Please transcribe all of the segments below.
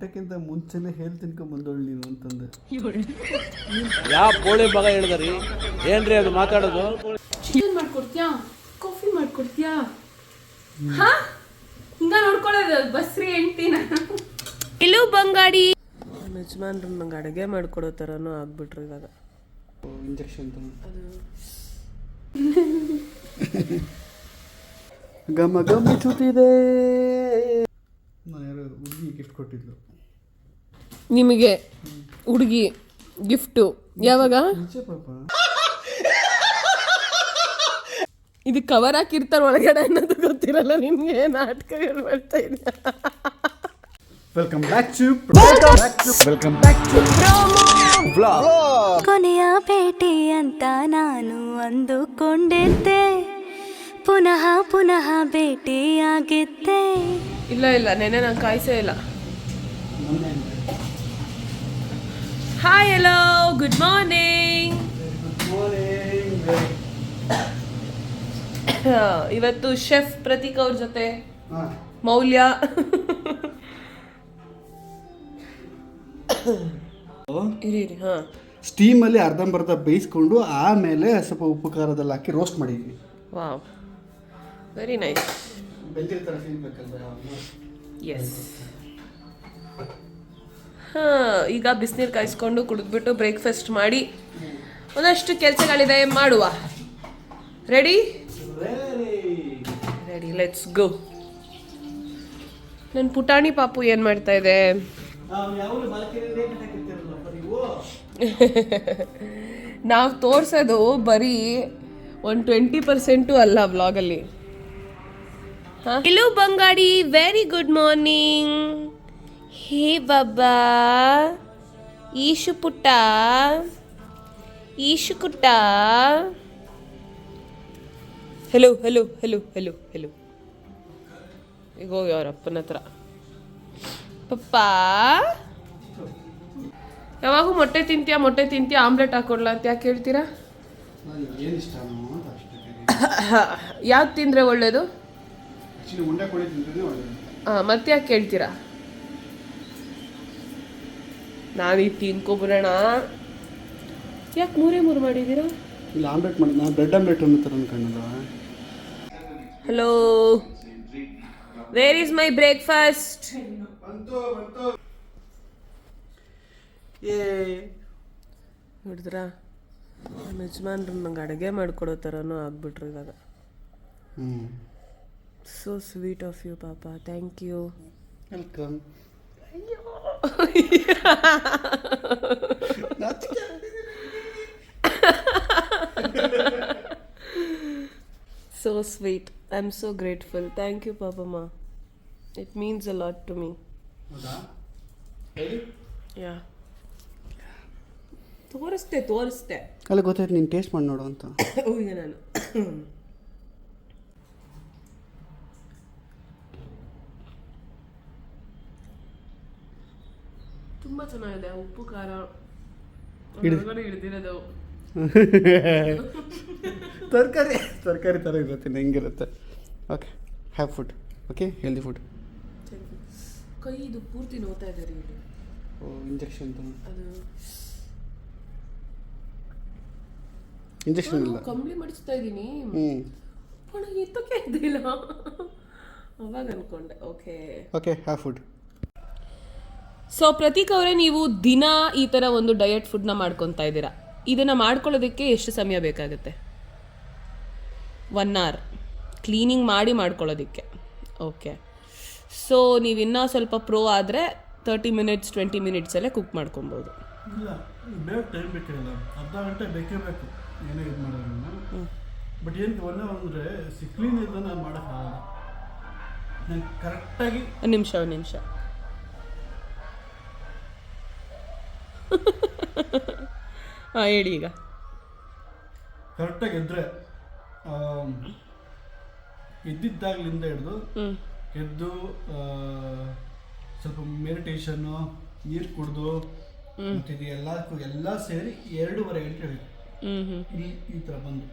ಹುಟ್ಟಕ್ಕಿಂತ ಮುಂಚೆನೆ ಹೇಳ್ತೀನಿ ಬಂದೋಳು ನೀನು ಅಂತಂದೆ. ಯಾವ ಬೋಳಿ ಮಗ ಹೇಳಿದ್ರಿ ಏನ್ರಿ ಅದು ಮಾತಾಡೋದು? ಚಿಕನ್ ಮಾಡ್ಕೊಡ್ತೀಯಾ, ಕಾಫಿ ಮಾಡ್ಕೊಡ್ತೀಯಾ? ಹಾ ಹಿಂಗ ನೋಡ್ಕೊಳ್ಳೋದು ಬಸ್ರಿ ಹೆಂಡ್ತಿನ. ಇಲ್ಲೂ ಬಂಗಾಡಿ ಯಜಮಾನ್ರು ನಂಗೆ ಅಡುಗೆ ಮಾಡ್ಕೊಡೋ ಥರನೂ ಆಗ್ಬಿಟ್ರು ಇವಾಗ. ಇಂಜೆಕ್ಷನ್ ಗಮ ಗಮ ಚುತಿದೆ. ನಾನು ಯಾರೋ ಹುಡುಗಿ ಗಿಫ್ಟ್ ಕೊಟ್ಟಿದ್ಲು ನಿಮಗೆ. ಹುಡುಗಿ ಗಿಫ್ಟು ಯಾವಾಗ? ಪಾಪ ಇದು ಕವರ್ ಹಾಕಿರ್ತಾರೆ ಒಳಗಡೆ ಅನ್ನೋದು ಗೊತ್ತಿರಲ್ಲ ನಿಮಗೆ. ನಾಟಕಗಳು ಮಾಡ್ತಾ ಇದೆಯಾ? ವೆಲ್ಕಮ್ ಬ್ಯಾಕ್ ಟು ಕೊನೆಯ ಭೇಟಿ ಅಂತ ನಾನು ಅಂದುಕೊಂಡಿದ್ದೆ, ಪುನಃ ಪುನಃ ಭೇಟಿಯಾಗಿದ್ದೆ. ಇಲ್ಲ ಇಲ್ಲ, ನೆನೆ ನಾನು ಕಾಯಿಸೇ ಇಲ್ಲ. Hi hello good morning. ಇವತ್ತು ಶೆಫ್ ಪ್ರತೀಕ್ ಅವ್ರ ಜೊತೆ ಮೌಲ್ಯ. ಇರಿ ಹಾ, ಸ್ಟೀಮಲ್ಲಿ ಅರ್ಧಂಬರ್ಧ ಬೇಯಿಸ್ಕೊಂಡು ಆಮೇಲೆ ಸ್ವಲ್ಪ ಉಪ್ಪು ಖಾರದಲ್ಲಿ ಹಾಕಿ ರೋಸ್ಟ್ ಮಾಡಿದ್ವಿ. Wow, very nice. ಬೆಂದಿರ್ತಾರೆ ಫೀಲ್ ಬೇಕಲ್ವಾ? ಎಸ್. ಈಗ ಬಿಸಿನೀರು ಕಾಯಿಸ್ಕೊಂಡು ಕುಡಿದ್ಬಿಟ್ಟು ಬ್ರೇಕ್ಫಾಸ್ಟ್ ಮಾಡಿ ಒಂದಷ್ಟು ಕೆಲಸಗಳಿದೆ, ಮಾಡುವ. Ready ready, let's go. ನನ್ನ ಪುಟಾಣಿ ಪಾಪು ಏನು ಮಾಡ್ತಾ ಇದೆ? ನಾವು ತೋರ್ಸೋದು ಬರೀ 20% ಅಲ್ಲ ವ್ಲಾಗಲ್ಲಿ. ಹಲೋ ಬಂಗಾಡಿ, ವೆರಿ ಗುಡ್ ಮಾರ್ನಿಂಗ್. ಹೇ ಬಾಬಾ, ಈಶು ಪುಟ್ಟ, ಈಶು ಕುಟ್ಟ. Hello hello hello hello hello. ಈಗ ಹೋಗಿ ಅವ್ರ ಅಪ್ಪನ ಹತ್ರ. ಪಪ್ಪ ಯಾವಾಗೂ ಮೊಟ್ಟೆ ತಿಂತೀಯಾ ಆಮ್ಲೆಟ್ ಹಾಕೊಡ್ಲ ಅಂತ ಯಾಕೆ ಹೇಳ್ತೀರಾ? ಯಾವ್ದು ತಿಂದರೆ ಒಳ್ಳೇದು? ಮತ್ತೆ ಯಾಕೆ ಕೇಳ್ತೀರಾ? ನಾವೀಗ ತಿನ್ಕೊಬಿಡೋಣ. ಯಾಕೆ ಮೂರೇ ಮಾಡಿದ್ದೀರಾ? ಇಲ್ಲ, ಆಮ್ಲೆಟ್ ಮಾಡಿ, ನಾನು ಬ್ರೆಡ್ ಆಮ್ಲೆಟ್ ಅನ್ನೋ ಥರ ಅನ್ಕೊಂಡಲ್ಲ. Hello, where is my breakfast? ನೋಡಿದ್ರಾ, ನಮ್ಮ ಯಜಮಾನ್ರು ನಂಗೆ ಅಡುಗೆ ಮಾಡ್ಕೊಡೋ ಥರನೂ ಆಗ್ಬಿಟ್ರು ಇವಾಗ. ಸೋ ಸ್ವೀಟ್ ಆಫ್ ಯು ಪಾಪ, thank you. Welcome. So sweet. I'm so grateful. Thank you, Papama. It means a lot to me. Yeah. ತೋರಿಸ್ತೆ. ಅಲ್ಲ ಗೊತ್ತಾಯ್ತು, ನೀನು ಟೇಸ್ಟ್ ಮಾಡಿ ನೋಡು ಅಂತ. ಈಗ ನಾನು ತುಂಬ ಚೆನ್ನಾಗಿದೆ. ಉಪ್ಪು ಖಾರ ಹಿಡಿದಿರೋದು. ತರಕಾರಿ ಥರ ಇರುತ್ತೆ, ಹೆಂಗಿರುತ್ತೆ. Okay, have food. Okay, healthy food. ಕೈ ಇದು ಪೂರ್ತಿ ನೋಡ್ತಾ ಇದ್ದಾರೆ ಇಲ್ಲಿ. ಇಂಜೆಕ್ಷನ್ ಅದು ಇಂಜೆಕ್ಷನ್ ಇಲ್ಲ, ಕಂಬಳಿ ಮಾಡಿಸ್ತಾ ಇದ್ದೀನಿ. ಎತ್ತಕ್ಕೆ ಇದ್ದಿಲ್ಲ ಅವಾಗ ಅನ್ಕೊಂಡೆ. Okay okay, have food. So Prateek ಅವರೇ, ನೀವು ದಿನ ಈ ಥರ ಒಂದು ಡಯಟ್ ಫುಡ್ನ ಮಾಡ್ಕೊತಾ ಇದ್ದೀರಾ. ಇದನ್ನು ಮಾಡ್ಕೊಳ್ಳೋದಕ್ಕೆ ಎಷ್ಟು ಸಮಯ ಬೇಕಾಗುತ್ತೆ? 1 hour ಕ್ಲೀನಿಂಗ್ ಮಾಡಿ ಮಾಡ್ಕೊಳ್ಳೋದಕ್ಕೆ. ಓಕೆ, ಸೊ ನೀವು ಇನ್ನೂ ಸ್ವಲ್ಪ ಪ್ರೋ ಆದರೆ 30 minutes 20 minutesಲ್ಲೇ ಕುಕ್ ಮಾಡ್ಕೊಬೋದು. ಇಲ್ಲ, ಬೇಗ ಟೈಮ್ ಬೇಕಿರಲ್ಲ, ಅರ್ಧ ಗಂಟೆ ಬೇಕೇ ಬೇಕು ಏನೇ ಇದು ಮಾಡೋದನ್ನ. ಬಟ್ ಏನಕ್ಕೆ ಒಂದೇ ಅಂದರೆ ಕ್ಲೀನ್ ಇಲ್ಲ, ನಾನು ಮಾಡೋಕ್ಕಾಗಲ್ಲ. ನಾನು ಕರೆಕ್ಟಾಗಿ ಒಂದು ನಿಮಿಷ ಹಾಂ ಹೇಳಿ. ಈಗ ಕರೆಕ್ಟಾಗಿ ಎದ್ದರೆ ಎದ್ದಿದ್ದಾಗಲಿಂದ ಹಿಡಿದು ಎದ್ದು ಸ್ವಲ್ಪ ಮೆಡಿಟೇಷನ್ನು, ನೀರು ಕುಡಿದು ಮತ್ತಿದು ಎಲ್ಲ ಸೇರಿ 2.5 ಗಂಟೆ ಬೇಕು ಈ ಥರ ಬಂದು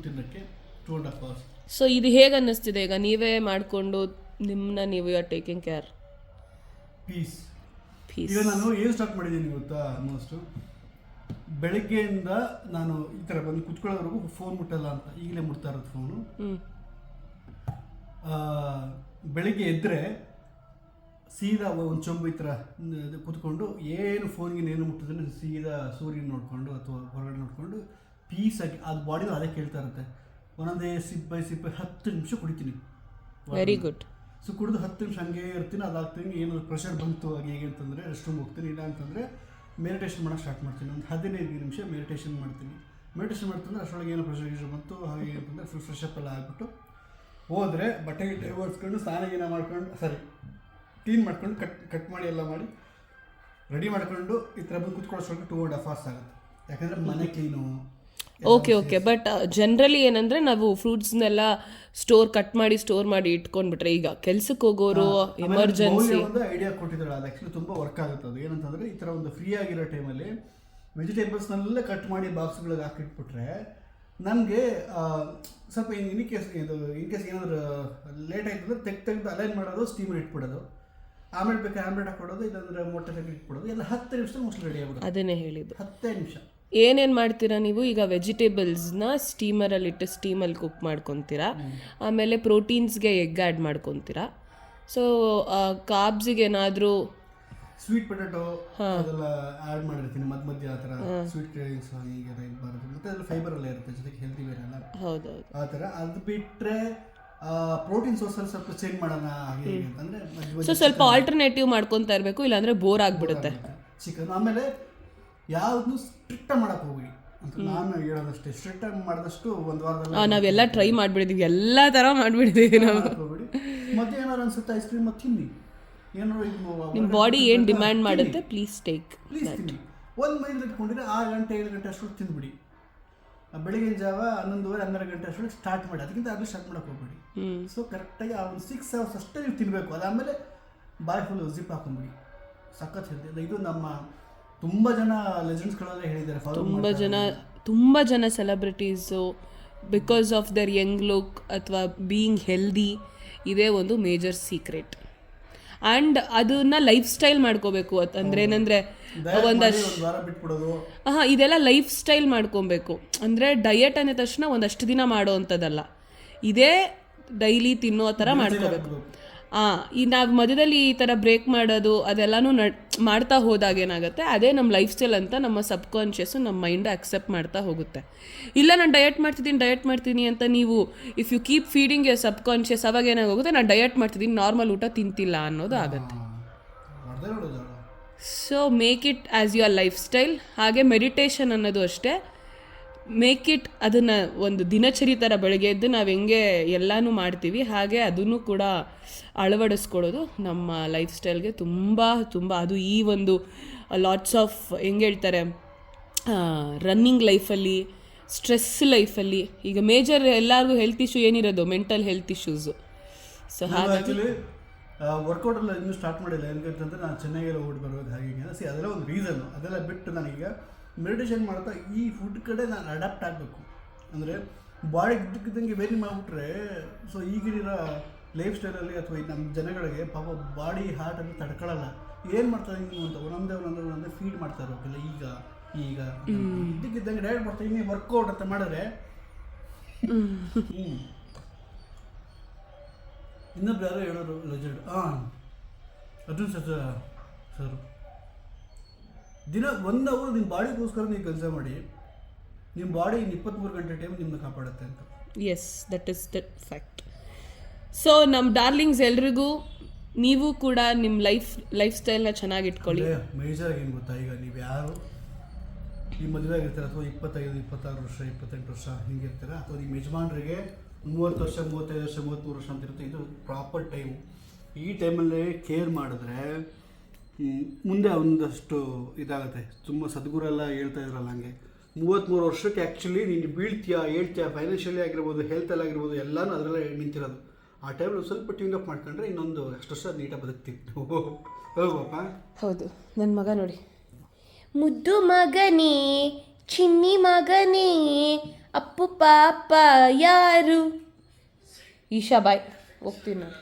ತಿನ್ನೋಕ್ಕೆ 2.5 hours. ಸೊ ಇದು ಹೇಗೆ ಅನ್ನಿಸ್ತಿದೆ ಈಗ? ನೀವೇ ಮಾಡಿಕೊಂಡು ನಿಮ್ಮನ್ನ ನೀವು ಆರ್ ಟೇಕಿಂಗ್ ಕೇರ್? ಈಗ ನಾನು ಏನು ಸ್ಟಾರ್ಟ್ ಮಾಡಿದ್ದೀನಿ ಗೊತ್ತಾ, ಆಲ್ಮೋಸ್ಟು ಬೆಳಗ್ಗೆಯಿಂದ ನಾನು ಈ ಥರ ಬಂದು ಕುತ್ಕೊಳ್ಳೋವರೆಗೂ ಫೋನ್ ಮುಟ್ಟಲ್ಲ ಅಂತ ಈಗಲೇ ಮುಟ್ತಾ ಇರೋದು ಫೋನು. ಬೆಳಿಗ್ಗೆ ಎದ್ದರೆ ಸೀದಾ ಒಂದು ಚೊಂಬು ಈ ಥರ ಕೂತ್ಕೊಂಡು ಏನು ಫೋನ್ಗೆ ಏನು ಮುಟ್ಟಿದ್ರೆ ಸೀದಾ ಸೂರ್ಯನ ನೋಡಿಕೊಂಡು ಅಥವಾ ಹೊರಗಡೆ ನೋಡಿಕೊಂಡು ಪೀಸಾಗಿ ಅದು ಬಾಡಿದು ಅದೇ ಕೇಳ್ತಾ ಇರುತ್ತೆ. ಒಂದೊಂದೇ ಸಿಪ್ಪೆ 10 ನಿಮಿಷ ಕುಡಿತೀನಿ. Very good. ಸೊ ಕುಡಿದು 10 ನಿಮಿಷ ಹಂಗೆ ಇರ್ತೀನಿ. ಅದಾಗ್ತೀನಿ ಏನಾದ್ರು ಪ್ರೆಷರ್ ಬಂತು ಹಾಗೆ ಹೇಗೆ ಅಂತಂದರೆ ರೆಸ್ಟ್ ರೂಮ್ ಹೋಗ್ತೀನಿ. ಇಲ್ಲ ಅಂತಂದರೆ ಮೆಡಿಟೇಷನ್ ಮಾಡೋಕ್ಕೆ ಸ್ಟಾರ್ಟ್ ಮಾಡ್ತೀನಿ. ಒಂದು 15 ನಿಮಿಷ ಮೆಡಿಟೇಷನ್ ಮಾಡ್ತೀನಿ. ಮೆಡಿಟೇಷನ್ ಮಾಡ್ತಂದ್ರೆ ಅಷ್ಟರೊಳಗೆ ಏನೋ ಪ್ರೆಷರ್ ಬಂತು ಹಾಗೆ ಅಂತಂದರೆ ಫುಲ್ ಫ್ರೆಶ್ ಅಪ್ ಎಲ್ಲ ಆಗಿಬಿಟ್ಟು ಹೋದರೆ ಬಟ್ಟೆಗೆ ಒರೆಸ್ಕೊಂಡು ಸ್ನಾನ ಮಾಡ್ಕೊಂಡು ಕ್ಲೀನ್ ಮಾಡ್ಕೊಂಡು ಕಟ್ ಮಾಡಿ ಎಲ್ಲ ಮಾಡಿ ರೆಡಿ ಮಾಡ್ಕೊಂಡು ಈ ಥರ ಬಂದು ಕುತ್ಕೊಳ್ಳೋಷ್ಟೊಳಗೆ 2.5 hours ಆಗುತ್ತೆ. ಯಾಕಂದರೆ ಮನೆ ಕ್ಲೀನು. ಓಕೆ ಬಟ್ ಜನರಲಿ ಏನಂದರೆ ನಾವು ಫ್ರೂಟ್ಸ್ನೆಲ್ಲ ಕಟ್ ಮಾಡಿ ಸ್ಟೋರ್ ಮಾಡಿ ಇಟ್ಕೊಂಡ್ಬಿಟ್ರೆ ಈಗ ಕೆಲ್ಸಕ್ಕೆ ಹೋಗೋರು ಎಮರ್ಜೆನ್ಸಿ ಒಂದು ಐಡಿಯಾ ಕೊಟ್ಟಿದ್ದಾಳೆ. ಅದು ಆ್ಯಕ್ಚುಲಿ ತುಂಬ ವರ್ಕ್ ಆಗುತ್ತೆ. ಅದು ಏನಂತಂದರೆ ಈ ಥರ ಒಂದು ಫ್ರೀ ಆಗಿರೋ ಟೈಮಲ್ಲಿ ವೆಜಿಟೇಬಲ್ಸ್ನೆಲ್ಲ ಕಟ್ ಮಾಡಿ ಬಾಕ್ಸ್ಗಳಿಗೆ ಹಾಕಿಟ್ಬಿಟ್ರೆ ನನಗೆ ಸ್ವಲ್ಪ ಇನ್ ಕೇಸ್ ಏನಾದರೂ ಲೇಟ್ ಆಯ್ತು ಅಂದರೆ ತೆಗೆದು ಅಲೈನ್ ಮಾಡೋದು, ಸ್ಟೀಮರ್ ಇಟ್ಬಿಡೋದು, ಆಮೇಲೆ ಬೇಕಾದ್ರೆ ಆಮ್ಲೆಟ್ ಹಾಕ್ಬಿಡೋದು, ಇಲ್ಲಾಂದರೆ ಮೊಟ್ಟೆ ತೆಗೆದು ಇಟ್ಬಿಡೋದು. ಎಲ್ಲ 10 ನಿಮಿಷ ಮೋಸ್ಟ್ಲಿ ರೆಡಿ ಆಗ್ಬಿಡೋದು. ಅದನ್ನೇ ಹೇಳಿದ್ದು, 10 ನಿಮಿಷ. ಏನೇನು ಮಾಡ್ತೀರಾ ನೀವು ಈಗ? ವೆಜಿಟೇಬಲ್ಸ್ನ ಸ್ಟೀಮರಲ್ಲಿಟ್ಟು ಸ್ಟೀಮಲ್ಲಿ ಕುಕ್ ಮಾಡ್ಕೊತೀರಾ, ಆಮೇಲೆ ಪ್ರೋಟೀನ್ಸ್ಗೆ ಎಗ್ ಆ್ಯಡ್ ಮಾಡ್ಕೊತೀರಾ. ಸೊ ಕಾರ್ಬ್ಸಿಗೆ ಏನಾದರೂ ಸ್ವೀಟ್ ಪೊಟ್ಯಾಟೊ ಅದೆಲ್ಲ ಆ್ಯಡ್ ಮಾಡಿರ್ತೀನಿ ಮಧ್ಯ ಆ ಥರ ಸ್ವೀಟ್ ಕ್ರೇವಿಂಗ್ಸ್ ಹೀಗೆ ಬರೋದು. ಮತ್ತು ಅದ್ರಲ್ಲಿ ಫೈಬರ್ ಎಲ್ಲ ಇರುತ್ತೆ, ಜೊತೆಗೆ ಹೆಲ್ತಿ ಬೇರೆ ಅಲ್ಲ. ಹೌದೌದು. ಆ ಥರ ಅದು ಬಿಟ್ಟರೆ ಪ್ರೋಟೀನ್ ಸೋರ್ಸಲ್ಲಿ ಸ್ವಲ್ಪ ಚೇಂಜ್ ಮಾಡೋಣ ಹಾಗೆ ಅಂತಂದರೆ ಸೊ ಸ್ವಲ್ಪ ಆಲ್ಟರ್ನೇಟಿವ್ ಮಾಡ್ಕೊತಾ ಇರಬೇಕು, ಇಲ್ಲಾಂದರೆ ಬೋರ್ ಆಗಿಬಿಡುತ್ತೆ ಚಿಕನ್. ಆಮೇಲೆ ಯಾವುದನ್ನು ಸ್ಟ್ರಿಕ್ಟಾಗಿ ಮಾಡೋಕ್ಕೆ ಹೋಗ್ಬಿಡಿ ಅಂತ ನಾನು ಹೇಳೋದಷ್ಟೇ. ಸ್ಟ್ರಿಕ್ಟಾಗಿ ಮಾಡಿದಷ್ಟು ಒಂದು ವಾರದಲ್ಲಿ ನಾವೆಲ್ಲ ಟ್ರೈ ಮಾಡಿಬಿಡಿದೀವಿ, ಎಲ್ಲ ಥರ ಮಾಡಿಬಿಡಿದೀವಿ ನಾವು. ಹೋಗ್ಬಿಡಿ. ಮತ್ತೆ ಏನಾದ್ರು ಅನ್ಸುತ್ತೆ ಐಸ್ ಕ್ರೀಮ್ ತಿನ್ನಿ, ಏನಾದ್ರು ನಿಮ್ಮ ಬಾಡಿ ಏನು ಡಿಮ್ಯಾಂಡ್ ಮಾಡುತ್ತೆ ಪ್ಲೀಸ್ ತಿನ್ನಿ. ಒಂದು ಮೈಂಡ್ ಇಟ್ಕೊಂಡಿದ್ರೆ 6 ಗಂಟೆ 7 ಗಂಟೆ ಅಷ್ಟೊಳಗೆ ತಿಂದ್ಬಿಡಿ. ಬೆಳಗಿನ ಜಾವ 11:30 12 ಗಂಟೆ ಅಷ್ಟೊಳಗೆ ಸ್ಟಾರ್ಟ್ ಮಾಡಿ, ಅದಕ್ಕಿಂತ ಆಗಲೇ ಸ್ಟಾರ್ಟ್ ಮಾಡೋಕೆ ಹೋಗ್ಬೇಡಿ. ಸೊ ಕರೆಕ್ಟಾಗಿ ಆ ಒಂದು 6 hours ಅಷ್ಟೇ ನೀವು ತಿನ್ನಬೇಕು. ಅದಾದಮೇಲೆ ಬಾಯ್ ಫುಲ್ ಜಿಪ್ ಹಾಕೊಂಡ್ಬಿಡಿ. ಸಖತ್ ಹೇಳ್ತಿದ್ದೆ. ಇದು ನಮ್ಮ ತುಂಬ ಜನ ಲೆಜೆಂಡ್ಸ್ಗಳೆಲ್ಲ ಹೇಳಿದ್ದಾರೆ. ತುಂಬ ಜನ celebrities because of there Young look ಅಥವಾ ಬೀಯಿಂಗ್ ಹೆಲ್ದಿ ಇದೇ ಒಂದು ಮೇಜರ್ ಸೀಕ್ರೆಟ್. ಆ್ಯಂಡ್ ಅದನ್ನ ಲೈಫ್ ಸ್ಟೈಲ್ ಮಾಡ್ಕೋಬೇಕು. ಅಂದರೆ ಏನಂದರೆ ಇದೆಲ್ಲ ಲೈಫ್ ಸ್ಟೈಲ್ ಮಾಡ್ಕೊಬೇಕು. ಅಂದರೆ ಡಯಟ್ ಅಂದ ತಕ್ಷಣ ಒಂದಷ್ಟು ದಿನ ಮಾಡೋ ಅಂಥದ್ದಲ್ಲ, ಇದೇ ಡೈಲಿ ತಿನ್ನೋ ಥರ ಮಾಡ್ಕೋಬೇಕು. ಈ ನಾವು ಮಧ್ಯದಲ್ಲಿ ಈ ಥರ ಬ್ರೇಕ್ ಮಾಡೋದು ಅದೆಲ್ಲನೂ ಮಾಡ್ತಾ ಹೋದಾಗ ಏನಾಗುತ್ತೆ, ಅದೇ ನಮ್ಮ ಲೈಫ್ ಸ್ಟೈಲ್ ಅಂತ ನಮ್ಮ ಸಬ್ಕಾನ್ಷಿಯಸ್ಸು ನಮ್ಮ ಮೈಂಡ್ ಅಕ್ಸೆಪ್ಟ್ ಮಾಡ್ತಾ ಹೋಗುತ್ತೆ. ಇಲ್ಲ ನಾನು ಡಯಟ್ ಮಾಡ್ತಿದ್ದೀನಿ ಅಂತ ನೀವು if you keep feeding your subconscious, ಅವಾಗ ಏನಾಗೋಗುತ್ತೆ, ನಾನು ಡಯಟ್ ಮಾಡ್ತಿದ್ದೀನಿ ನಾರ್ಮಲ್ ಊಟ ತಿಂತಿಲ್ಲ ಅನ್ನೋದು ಆಗುತ್ತೆ. So make it as your life style. ಹಾಗೆ ಮೆಡಿಟೇಷನ್ ಅನ್ನೋದು ಅಷ್ಟೇ, ಮೇಕ್ ಇಟ್ ಅದನ್ನು ಒಂದು ದಿನಚರಿ ಥರ ಬೆಳಗ್ಗೆ ಎದ್ದು ನಾವು ಹೆಂಗೆ ಎಲ್ಲನೂ ಮಾಡ್ತೀವಿ ಹಾಗೆ ಅದನ್ನು ಕೂಡ ಅಳವಡಿಸ್ಕೊಳ್ಳೋದು ನಮ್ಮ ಲೈಫ್ ಸ್ಟೈಲ್ಗೆ ತುಂಬ ಅದು ಈ ಒಂದು ಲಾಟ್ಸ್ ಆಫ್ ಹೆಂಗೆ ಹೇಳ್ತಾರೆ ರನ್ನಿಂಗ್ ಲೈಫಲ್ಲಿ, ಸ್ಟ್ರೆಸ್ ಲೈಫಲ್ಲಿ ಈಗ ಮೇಜರ್ ಎಲ್ಲರಿಗೂ ಹೆಲ್ತ್ ಇಶ್ಯೂ ಏನಿರೋದು ಮೆಂಟಲ್ ಹೆಲ್ತ್ ಇಶ್ಯೂಸು. ಸೊ ಹಾಗಾಗಿ ವರ್ಕೌಟ್ ಎಲ್ಲ ಇನ್ನೂ ಸ್ಟಾರ್ಟ್ ಮಾಡಿಲ್ಲ. ಏನಂತಂದರೆ ನಾನು ಚೆನ್ನೈಗೆಲ್ಲ ಓಡಿ ಬರೋದು ಹಾಗೆ ಅದೆಲ್ಲ ಒಂದು ರೀಸನ್ನು. ಅದೆಲ್ಲ ಬಿಟ್ಟು ನಾನೀಗ ಮೆಡಿಟೇಷನ್ ಮಾಡ್ತಾ ಈ ಫುಡ್ ಕಡೆ ನಾನು ಅಡಾಪ್ಟ್ ಆಗಬೇಕು. ಅಂದರೆ ಬಾಡಿ ಇದ್ದಕ್ಕಿದ್ದಂಗೆ ವೇರಿ ಮಾಡಿಬಿಟ್ರೆ ಸೊ ಈಗಿರೋ ಲೈಫ್ ಸ್ಟೈಲಲ್ಲಿ ಅಥವಾ ನಮ್ಮ ಜನಗಳಿಗೆ ಪಾಪ ಬಾಡಿ ಹಾರ್ಟನ್ನು ತಡ್ಕೊಳ್ಳಲ್ಲ. ಏನು ಮಾಡ್ತಾರೆ ನೀವು ಅಂತ ಒಂದೊಂದೇ ಫೀಡ್ ಮಾಡ್ತಾ ಇರಬೇಕಲ್ಲ. ಈಗ ಇದ್ದಕ್ಕಿದ್ದಂಗೆ ಡೈರೆಕ್ಟ್ ಮಾಡ್ತಾ ವರ್ಕೌಟ್ ಅಂತ ಮಾಡಿದ್ರೆ ಇನ್ನೊಬ್ರು ಯಾರೋ ಹೇಳೋರು ಲೆಜೆಂಡ್ ಅರ್ಜುನ್ ಸರ್ ದಿನ 1 hour ನಿಮ್ಮ ಬಾಡಿಗೋಸ್ಕರ ನೀವು ಕೆಲಸ ಮಾಡಿ, ನಿಮ್ಮ ಬಾಡಿ 23 ಗಂಟೆ ಟೈಮ್ ನಿಮ್ಮನ್ನ ಕಾಪಾಡುತ್ತೆ ಅಂತ. Yes, that is the fact. So ನಮ್ಮ ಡಾರ್ಲಿಂಗ್ಸ್ ಎಲ್ರಿಗೂ ನೀವು ಕೂಡ ನಿಮ್ಮ ಲೈಫ್ ಸ್ಟೈಲ್ನ ಚೆನ್ನಾಗಿ ಇಟ್ಕೊಳ್ಳಿ. ಮೇಜರ್ ಏನು ಗೊತ್ತಾ, ಈಗ ನೀವು ಯಾರು ಈ ಮದುವೆ ಆಗಿರ್ತೀರ ಅಥವಾ 25, 26 ವರ್ಷ 28 ವರ್ಷ ಹಿಂಗಿರ್ತೀರ, ಅಥವಾ ನಿಮ್ಮ ಯಜಮಾನ್ರಿಗೆ 30 ವರ್ಷ 35 ವರ್ಷ 33 ವರ್ಷ ಅಂತ ಇರುತ್ತೆ, ಇದು ಪ್ರಾಪರ್ ಟೈಮು. ಈ ಟೈಮಲ್ಲಿ ಕೇರ್ ಮಾಡಿದ್ರೆ ಮುಂದೆ ಒಂದಷ್ಟು ಇದಾಗುತ್ತೆ. ತುಂಬ ಸದ್ಗುರೆಲ್ಲ ಹೇಳ್ತಾ ಇದ್ರಲ್ಲ ಹಂಗೆ 33 ವರ್ಷಕ್ಕೆ ಆ್ಯಕ್ಚುಲಿ ನೀನು ಬೀಳ್ತೀಯಾ ಹೇಳ್ತೀಯಾ, ಫೈನಾನ್ಷಿಯಲಿ ಆಗಿರ್ಬೋದು, ಹೆಲ್ತಲ್ಲಿ ಆಗಿರ್ಬೋದು, ಎಲ್ಲನೂ ಅದರಲ್ಲೇ ನಿಂತಿರೋದು. ಆ ಟೈಮಲ್ಲಿ ಸ್ವಲ್ಪ ಟ್ಯೂನ್ ಅಪ್ ಮಾಡ್ಕೊಂಡ್ರೆ ಇನ್ನೊಂದು ಅಷ್ಟು ವರ್ಷ ನೀಟಾಗಿ ಬದುಕ್ತೀವಿ. ಹೋಗಪ್ಪ. ಹೌದು, ನನ್ನ ಮಗ ನೋಡಿ, ಮುದ್ದು ಮಗನೇ ಚಿನ್ನಿ ಮಗನೇ ಅಪ್ಪು ಪಾಪ ಯಾರು. ಈಶಾ ಬಾಯ್ ಹೋಗ್ತೀನಿ ನಾನು.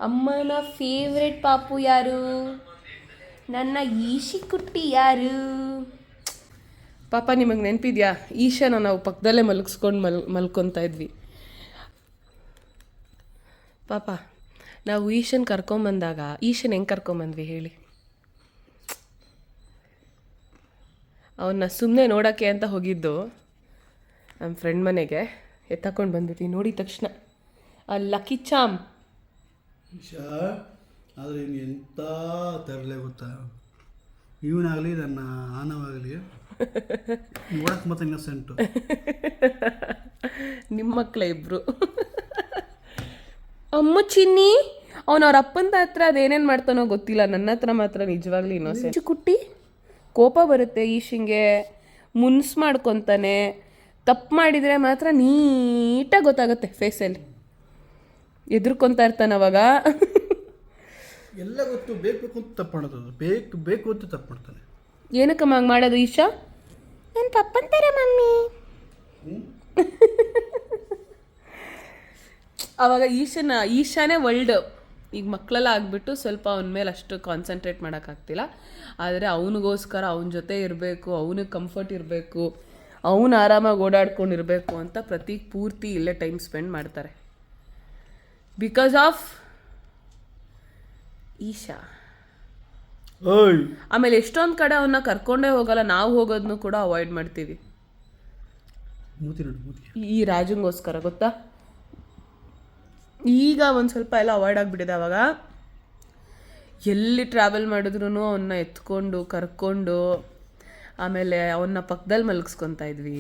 ಅಮ್ಮನ ಫೇವ್ರೆಟ್ ಪಾಪು ಯಾರು? ನನ್ನ ಈಶಿ ಕುಟ್ಟಿ ಯಾರು? ಪಾಪ ನಿಮಗೆ ನೆನಪಿದ್ಯಾ, ಈಶಾನ ನಾವು ಪಕ್ಕದಲ್ಲೇ ಮಲಗಿಸ್ಕೊಂಡು ಮಲ್ಕೊತಾ ಇದ್ವಿ. ಪಾಪ ನಾವು ಈಶನ್ ಕರ್ಕೊಂಬಂದಾಗ ಈಶನ್ ಹೆಂಗೆ ಕರ್ಕೊಂಬಂದ್ವಿ ಹೇಳಿ? ಅವನ್ನ ಸುಮ್ಮನೆ ನೋಡೋಕ್ಕೆ ಅಂತ ಹೋಗಿದ್ದು ನಮ್ಮ ಫ್ರೆಂಡ್ ಮನೆಗೆ, ಎತ್ತಕೊಂಡು ಬಂದ್ಬಿಟ್ಟು ನೋಡಿದ ತಕ್ಷಣ ಆ ಲಕ್ಕಿ ಚಾಮ್. ಈಶಾ ಆದರೆ ಇನ್ನು ಎಂಥ ತರಲೆ ಗೊತ್ತಾ, ಇವನಾಗಲಿ ನನ್ನ ಆನವಾಗಲಿ ನೋಡಕ್ಕೆ ಮತ್ತೆ ಇನ್ನಸೆಂಟು. ನಿಮ್ಮ ಮಕ್ಕಳೇ ಇಬ್ಬರು. ಅಮ್ಮ ಚಿನ್ನಿ ಅವನ ಅವ್ರ ಅಪ್ಪನ ಹತ್ರ ಅದೇನೇನು ಮಾಡ್ತಾನೋ ಗೊತ್ತಿಲ್ಲ, ನನ್ನ ಹತ್ರ ಮಾತ್ರ ನಿಜವಾಗ್ಲೂ ಇನ್ನೋಸೆಂಟ್. ಕುಟ್ಟಿ ಕೋಪ ಬರುತ್ತೆ ಈಶಿಂಗೆ, ಮುನ್ಸ್ ಮಾಡ್ಕೊತಾನೆ. ತಪ್ಪು ಮಾಡಿದರೆ ಮಾತ್ರ ನೀಟಾಗಿ ಗೊತ್ತಾಗುತ್ತೆ ಫೇಸಲ್ಲಿ. ಎದುರ್ಕೊತಾ ಇರ್ತಾನೆ ಅವಾಗ. ಎಲ್ಲ ಗೊತ್ತು, ಬೇಕು ಅಂತ ತಪ್ಪು ಮಾಡೋದು, ಬೇಕು ಅಂತ ತಪ್ಪು ಮಾಡ್ತಾನೆ. ಏನಕ್ಕಮ್ಮ ಹಂಗೆ ಮಾಡೋದು ಈಶಾ? ನನ್ನ ಪಪ್ಪಂತಾರೆ ಮಮ್ಮಿ. ಅವಾಗ ಈಶಾನೇ ವರ್ಲ್ಡ್. ಈಗ ಮಕ್ಕಳೆಲ್ಲ ಆಗಿಬಿಟ್ಟು ಸ್ವಲ್ಪ ಅವನ ಮೇಲೆ ಅಷ್ಟು ಕಾನ್ಸಂಟ್ರೇಟ್ ಮಾಡೋಕ್ಕಾಗ್ತಿಲ್ಲ. ಆದರೆ ಅವನಿಗೋಸ್ಕರ ಅವನ ಜೊತೆ ಇರಬೇಕು, ಅವನಿಗೆ ಕಂಫರ್ಟ್ ಇರಬೇಕು, ಅವನು ಆರಾಮಾಗಿ ಓಡಾಡ್ಕೊಂಡಿರಬೇಕು ಅಂತ ಪ್ರತೀಕ್ ಪೂರ್ತಿ ಇಲ್ಲೇ ಟೈಮ್ ಸ್ಪೆಂಡ್ ಮಾಡ್ತಾರೆ. Because of Isha. ಆಮೇಲೆ ಎಷ್ಟೊಂದು ಕಡೆ ಅವನ್ನ ಕರ್ಕೊಂಡೇ ಹೋಗಲ್ಲ, ನಾವು ಹೋಗೋದನ್ನು ಕೂಡ ಅವಾಯ್ಡ್ ಮಾಡ್ತೀವಿ ಈ ರಾಜಂಗೋಸ್ಕರ, ಗೊತ್ತಾ? ಈಗ ಒಂದು ಸ್ವಲ್ಪ ಎಲ್ಲ ಅವಾಯ್ಡ್ ಆಗಿಬಿಟ್ಟಿದೆ. ಅವಾಗ ಎಲ್ಲಿ ಟ್ರಾವೆಲ್ ಮಾಡಿದ್ರು ಅವನ್ನ ಎತ್ಕೊಂಡು ಕರ್ಕೊಂಡು ಆಮೇಲೆ ಅವನ್ನ ಪಕ್ಕದಲ್ಲಿ ಮಲಗಿಸ್ಕೊತಾ ಇದ್ವಿ.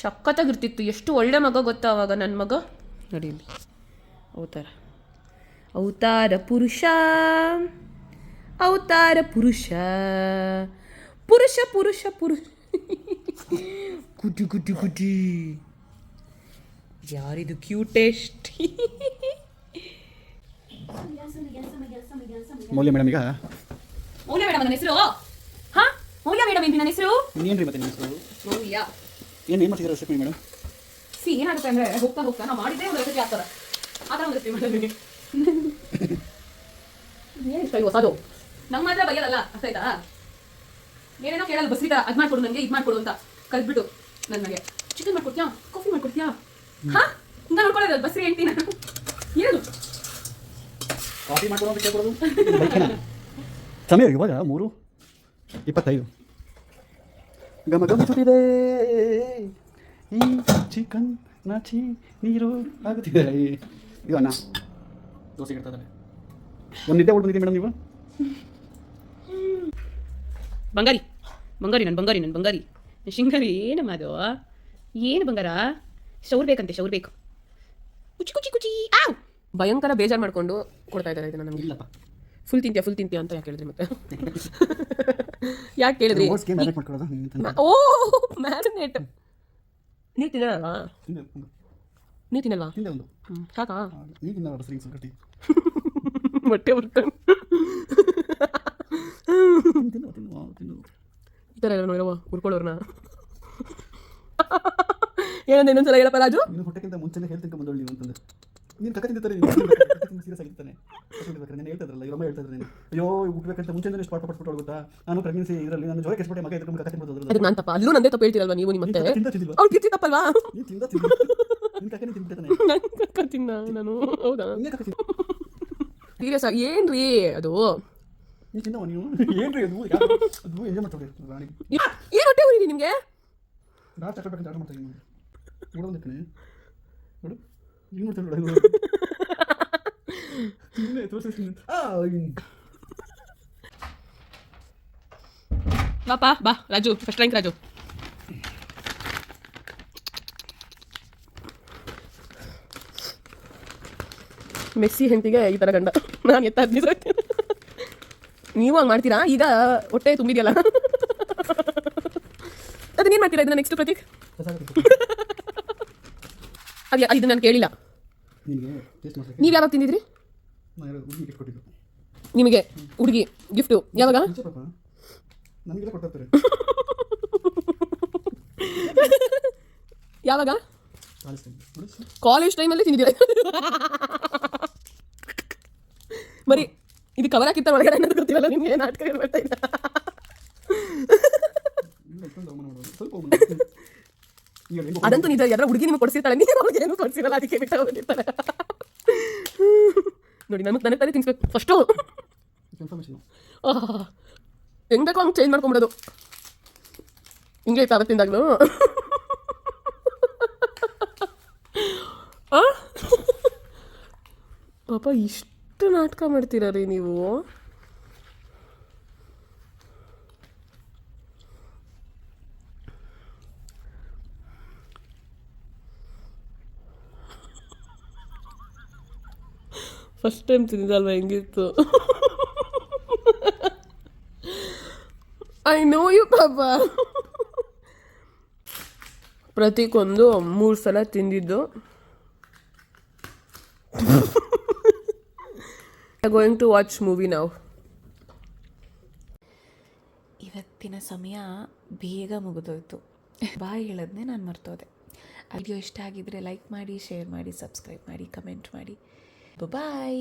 ಸಖತ್ತಾಗಿರ್ತಿತ್ತು. ಎಷ್ಟು ಒಳ್ಳೆ ಮಗ ಗೊತ್ತಾ ಅವಾಗ ನನ್ನ ಮಗ. ನಡೀಲಿ ಅವತಾರ ಪುರುಷ, ಅವತಾರ ಪುರುಷ, ಪುರುಷ ಪುರುಷ ಪುರುಷ. ಗುಡ್ಡಿ ಗುಡ್ಡಿ ಗುಡ್ಡಿ. ಯಾರಿದು ಕ್ಯೂಟೆಸ್ಟ್? ಮೌಲ್ಯ ಮೇಡಮ್. ಈಗ ಮೌಲ್ಯ ಮೇಡಮ್ ನನ್ನ ಹೆಸರು. ಹಾ, ಮೌಲ್ಯ ಮೇಡಮ್ ಏನು ನನ್ನ ಹೆಸರು? ಇನ್ನೇನ್ರಿ ಮತ್ತೆ ನಿಮ್ಮ ಹೆಸರು? ಮೌಲ್ಯ. ಏನು ಮಾಡ್ತಿದ್ದೀರಾ ರೆಸಿಪಿ ಮೇಡಮ್? ಏನಾಗುತ್ತೆ ಅಂದರೆ ಹೋಗ್ತಾ ಹೋಗ್ತಾ ನಾವು ಮಾಡಿದ್ದೇ ಒಂದು ರೆಸಿಪಿ ಆಗ್ತಾರೆ. ಆ ಥರ ಒಂದು ರೆಸಿಪಿ ಮಾಡಿದ್ವಿ. ಏನು ಇಷ್ಟ ಹೊಸದು? ನಮ್ಮ ಮಾತ್ರ ಬೈಯಲ್ಲ, ಅರ್ಥ ಆಯ್ತಾ? ಏನೇನೋ ಕೇಳಲ್ಲ, ಬಸ್ರಿ ಥರ ಅದು ಮಾಡ್ಕೊಡು ನನಗೆ, ಇದು ಮಾಡ್ಕೊಡು ಅಂತ ಕಲ್ತ್ಬಿಟ್ಟು ನನಗೆ ಚಿಕನ್ ಮಾಡ್ಕೊಡ್ತೀಯಾ, ಕಾಫಿ ಮಾಡ್ಕೊಡ್ತೀಯಾ? ಹಾ, ಹಿಂಗ ನೋಡ್ಕೊಳ್ಳೋದು ಬಸ್ರಿ ಹೇಳ್ತೀನಿ ನಾನು. ಏನು ಕಾಫಿ ಮಾಡ್ಕೊಡೋ ಅಂತ ಕೇಳ್ಕೊಡೋದು? ಸಮಯ ಇವಾಗ 3:25. ಗಮ ಗಮಿಸುತ್ತಿದೆ ಈ ಚಿಕನ್ ನಾಚಿ ನೀರು ಆಗುತ್ತಿದೆ. ಇದು ಅನ್ನ ದೋಸೆ ಇಡ್ತಾ ಇದ್ದಾರೆ. ಒಂದು ನಿದ್ದೆ ಹೊಡ್ಬಂದಿದ್ದೀವಿ ಮೇಡಮ್ ನೀವು? ಬಂಗಾರಿ ಬಂಗಾರಿ ನನ್ನ ಬಂಗಾರಿ, ನನ್ನ ಬಂಗಾರಿ ಶೃಂಗಾರಿ. ಏನಮ್ಮ ಅದು? ಏನು ಬಂಗಾರ? ಶೌರ್ ಬೇಕಂತೆ, ಶೌರ್ ಬೇಕು. ಕುಚಿ ಕುಚಿ ಕುಚಿ. ಆವ್ ಭಯಂಕರ ಬೇಜಾರು ಮಾಡ್ಕೊಂಡು ಕೊಡ್ತಾ ಇದ್ದಾರೆ ಇದನ್ನು ನಮಗೆ. ಇಲ್ಲಪ್ಪ, ಫುಲ್ ತಿಂತೀಯ ಅಂತ ಯಾಕೆ ಹೇಳಿದ್ರಿ ಮತ್ತೆ? ಯಾಕೆ ಹೇಳಿದ್ರಿ? ಓ ಮ್ಯಾರಿನೇಟ್. ನೀರು ತಿನ್ನಲ್ವಾ? ನೀರು ತಿನ್ನಲ್ವಾ? ತಿಂದೆ ಒಂದು. ಸಾಕಾ? ನೀರು ತಿನ್ನಲ್ಲ ಸರಿ ಸಂಗತಿ. ಹೊಟ್ಟೆ ಬರ್ತಾನೆ ಈ ಥರ ಎಲ್ಲ ನೋಡವ ಉರ್ಕೊಳ್ಳೋರ್ನ. ಏನಂದ್ರೆ ಇನ್ನೊಂದ್ಸಲ ಹೇಳಪ್ಪ ರಾಜು. ನೀನು ಹೊಟ್ಟೆಗಿಂತ ಮುಂಚೆನೇ ಹೇಳ್ತೀನಿ ಬಂದೋಳು ನೀನು ಅಂತಂದ್ರೆ ನೀನು ಕಕ್ಕ ತಿಂತಾರೆ ಸೀರಿಯಸ್ ಆಗಿರ್ತಾನೆ. ನಾನು ಹೇಳ್ತಾ ಇದ್ರಲ್ಲ, ಇವರಮ್ಮ ಹೇಳ್ತಾ ಇದ್ರೆ ಅಯ್ಯೋ ಹುಟ್ಟಬೇಕಂತ ಮುಂಚೆ ಎಷ್ಟು ಪಾಠ ಪಟ್ಬಿಟ್ಟು ಗೊತ್ತಾ? ನಾನು ಪ್ರೆಗ್ನೆನ್ಸಿ ಇದರಲ್ಲಿ ನಾನು ಜ್ವರ ಕೆಸ್ಬಿಟ್ಟೆ, ಮಗ ಎದ್ಕೊಂಡು ಕಕ್ಕ ತಿನ್ಬೋದು. ಅದಕ್ಕೆ ನಾನು ತಪ್ಪ, ಅಲ್ಲೂ ನಂದೇ ತಪ್ಪು ಹೇಳ್ತೀರಲ್ವಾ ನೀವು? ನಿಮ್ಮ ಮತ್ತೆ ಅವ್ಳು ಕಿಚ್ಚಿ ತಪ್ಪಲ್ವಾ? ನೀನು ತಿಂದ ನಿನ್ನ ಕಕ್ಕನೇ ತಿನ್ಬಿಡ್ತಾನೆ. ನನ್ನ ಕಕ್ಕ ತಿನ್ನ ನಾನು. ಹೌದಾ? ಸೀರಿಯಸ್ ಆಗಿ ಏನ್ರಿ ಅದು? ನೀನು ತಿನ್ನವ ನೀವು? ಏನ್ರಿ ಅದು? ಅದು ಎಂಜಾಯ್ ಮಾಡ್ತಾರೆ ರಾಣಿಗೆ. ಏನು ಹೊಟ್ಟೆ ಉರಿ ನಿಮಗೆ? ನಾನು ತಗೊಳ್ಬೇಕಂತ ಆರ್ಡರ್ ಮಾಡ್ತಾ ಇದ್ದೀನಿ ನೋಡೋದಕ್ಕೆ. ನೋಡು ನೀವು ನೋಡ್ತಾ ನೋಡು ತೋರಿಸ್ತೀನಿ. ಬಾಪಾ ಬಾ Raju, first rank Raju. Messi ಹೆಂಡತಿಗೆ ಈ ಥರ ಗಂಡ ನಾನು ಎತ್ತ 15 ವರ್ಷ. ನೀವು ಹಂಗೆ ಮಾಡ್ತೀರಾ? ಈಗ ಹೊಟ್ಟೆ ತುಂಬಿದೆಯಲ್ಲ, ಅದನ್ನೇನು ಮಾಡ್ತೀರಾ ಇದನ್ನ ನೆಕ್ಸ್ಟ್ ಪ್ರತೀಕ್? ಅದು ಇದು ನಾನು ಕೇಳಿಲ್ಲ. ನೀವು ಯಾವಾಗ ತಿಂದಿದ್ರಿ? ನಿಮಗೆ ಹುಡುಗಿ ಗಿಫ್ಟು ಯಾವಾಗ? ನನಗೆಲ್ಲ ಕೊಡ್ತಾರೆ. ಯಾವಾಗ? ಕಾಲೇಜ್ ಟೈಮಲ್ಲಿ ತಿಂದಿದ್ದೀರ? ಬರೀ ಇದು ಕವರ್ ಹಾಕಿತ್ತ ಒಳಗಡೆ ಅನ್ನೋದು ಗೊತ್ತಿರಲ್ಲ ನಿಮಗೆ ನಾಟಕ ಏನು ಮಾಡ್ತಾ ಇಲ್ಲ ಅದಂತೂ ನಿಜ. ಯಾರ ಹುಡುಗಿ ನಿಮ್ಗೆ ಕೊಡಿಸಿರ್ತಾಳೆ, ನೀವು ಅವ್ಳಿಗೆ ಏನು ಕೊಡಿಸಿರಲ್ಲ, ಅದಕ್ಕೆ ಬಿಟ್ಟು ಹೋಗಿರ್ತಾಳೆ. ನೋಡಿ ನನಗೆ ತಾನೇ ತಿನ್ಸ್ಬೇಕು ಫಸ್ಟು. ಹೆಂಗ್ ಬೇಕೋ ಹಂಗೆ ಚೇಂಜ್ ಮಾಡ್ಕೊಂಬಿಡೋದು. ಹಿಂಗೆ ಐತೆ ಅವತ್ತಿಂದಾಗ್ಲೂ. ಪಾಪ ಇಷ್ಟು ನಾಟಕ ಮಾಡ್ತೀರ ರೀ ನೀವು. ಫಸ್ಟ್ ಟೈಮ್ ತಿಂದಿದ್ದಲ್ವ, ಹೆಂಗಿತ್ತು? ಐ ನೋ ಯು ಪಾಪ. ಪ್ರತೀಕೊಂದು 3 ಸಲ ತಿಂದಿದ್ದು. ಗೋಯಿಂಗ್ ಟು ವಾಚ್ ಮೂವಿ ನಾವು. ಇವತ್ತಿನ ಸಮಯ ಬೇಗ ಮುಗಿದೋಯ್ತು. ಬಾಯ್ ಹೇಳೋದನ್ನೇ ನಾನು ಮರ್ತೋದೆ. ವಿಡಿಯೋ ಇಷ್ಟ ಆಗಿದ್ದರೆ ಲೈಕ್ ಮಾಡಿ, ಶೇರ್ ಮಾಡಿ, ಸಬ್ಸ್ಕ್ರೈಬ್ ಮಾಡಿ, ಕಮೆಂಟ್ ಮಾಡಿ. ಬಾಯ್.